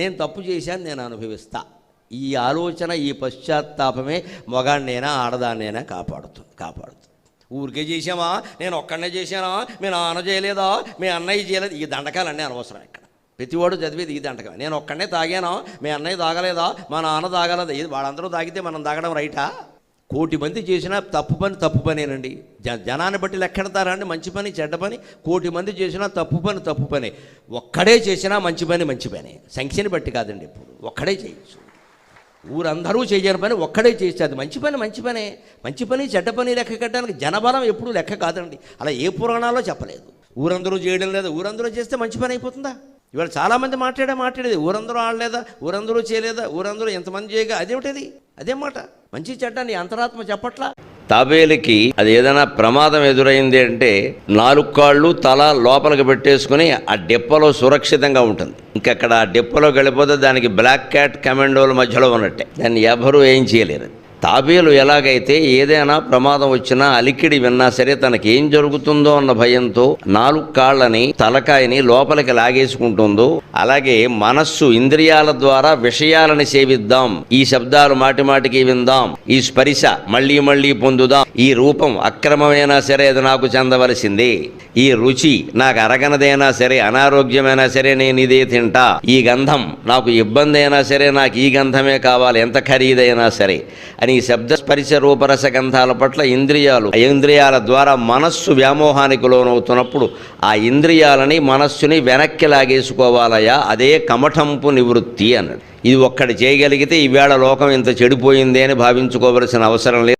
నేను తప్పు చేశాను, నేను అనుభవిస్తా. ఈ ఆలోచన, ఈ పశ్చాత్తాపమే మొగాడినైనా ఆడదాన్నైనా కాపాడుతుంది. ఊరికే చేసామా, నేను ఒక్కడనే చేశానా, మీ నాన్న చేయలేదా, మీ అన్నయ్య చేయలేదు, ఈ దండకాలన్నీ అనవసరం. ఇక్కడ ప్రతివాడు చదివేది ఈ దండకం. నేను ఒక్కడనే తాగానా, మీ అన్నయ్య తాగలేదా, మా నాన్న తాగలేదా, ఇది వాళ్ళందరూ తాగితే మనం తాగడం రైటా? 1,000,000 మంది చేసినా తప్పు పనేనండి. జనాన్ని బట్టి లెక్కెడతారండి. మంచి పని చెడ్డ పని 1,000,000 మంది చేసినా తప్పు పని. ఒక్కడే చేసినా మంచి పని. సంఖ్యని బట్టి కాదండి. ఇప్పుడు ఒక్కడే చేయొచ్చు. ఊరందరూ చేయని పని ఒక్కడే చేస్తే అది మంచి పనే. మంచి పని చెడ్డ పని లెక్క కట్టడానికి జనబలం ఎప్పుడు లెక్క కాదండి. అలా ఏ పురాణాల్లో చెప్పలేదు. ఊరందరూ చేయడం లేదా, ఊరందరూ చేస్తే మంచి పని అయిపోతుందా? ఇవాళ చాలామంది మాట్లాడేది ఊరందరూ ఆడలేదా, ఊరందరూ చేయలేదా, ఊరందరూ ఎంతమంది చేయగా, అదేమిటది? అదే మాట. మంచి చెడ్డ నీ అంతరాత్మ చెప్పట్లా. తాబేలుకి అది ఏదైనా ప్రమాదం ఎదురైంది అంటే 4 కాళ్ళు తల లోపలికి పెట్టేసుకుని ఆ డెప్పలో సురక్షితంగా ఉంటుంది. ఇంకక్కడ ఆ డెప్పలో వెళ్ళిపోతే దానికి బ్లాక్ క్యాట్ కమాండోల మధ్యలో ఉన్నట్టే. దాన్ని ఎవరూ ఏం చేయలేరు. తాబేలు ఎలాగైతే ఏదైనా ప్రమాదం వచ్చినా, అలికిడి విన్నా సరే తనకి ఏం జరుగుతుందో అన్న భయంతో 4 కాళ్ళని తలకాయని లోపలికి లాగేసుకుంటుందో, అలాగే మనస్సు ఇంద్రియాల ద్వారా విషయాలని సేవిద్దాం, ఈ శబ్దాలు మాటిమాటికి విందాం, ఈ స్పర్శ మళ్ళీ పొందుదాం, ఈ రూపం అక్రమమైనా సరే అది నాకు చెందవలసిందే, ఈ రుచి నాకు అరగనదైనా సరే అనారోగ్యమైనా సరే నేను ఇదే తింటా, ఈ గంధం నాకు ఇబ్బంది అయినా సరే నాకు ఈ గంధమే కావాలి, ఎంత ఖరీదైనా సరే అని శబ్ద స్పర్శ రూపరస గంధాల పట్ల ఇంద్రియాల ద్వారా మనస్సు వ్యామోహానికి లోనవుతున్నప్పుడు ఆ ఇంద్రియాలని మనస్సుని వెనక్కి లాగేసుకోవాలయా, అదే కమఠంపు నివృత్తి అన్నాడు. ఇది ఒక్కటి చేయగలిగితే ఈవేళ లోకం ఇంత చెడిపోయింది అని భావించుకోవలసిన అవసరం లేదు.